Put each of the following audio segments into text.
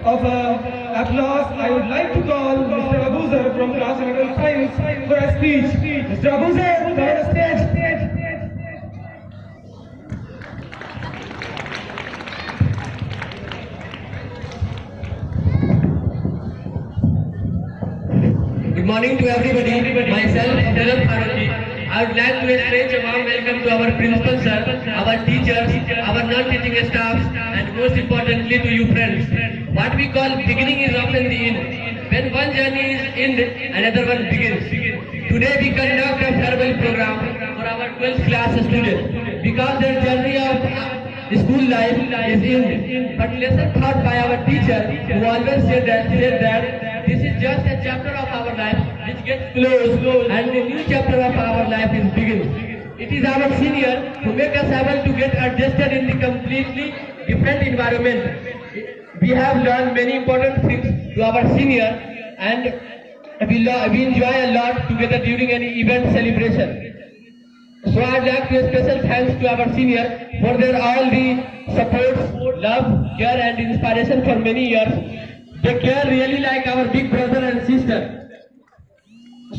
of applause, I would like to call Mr. Abuzer from class 11 science for a speech. Mr. Abuzer, come on the stage. Good morning to everybody. Myself, Abdullah Faruqi. I would like to extend a warm welcome to our principal sir, our teachers, our non-teaching staff, and most importantly to you friends. What we call beginning is often the end. When one journey is ended, another one begins. Today we conduct a farewell program for our 12th class students because their journey of school life is ended. But lesson taught by our teacher who always said that this is just a chapter of our life which gets closed and the new chapter of our life is begins. It is our senior who make us able to get adjusted in the completely different environment. We have learned many important things to our senior and we enjoy a lot together during any event celebration. So I'd like to special thanks to our senior for their all the support, love, care and inspiration for many years. They care really like our big brother and sister.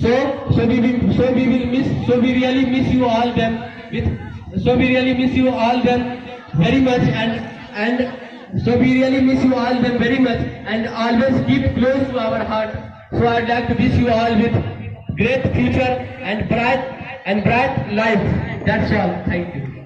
So we really miss you all them very much and so we really miss you all them very much and always keep close to our heart. So I'd like to wish you all with great future and bright life. That's all. Thank you.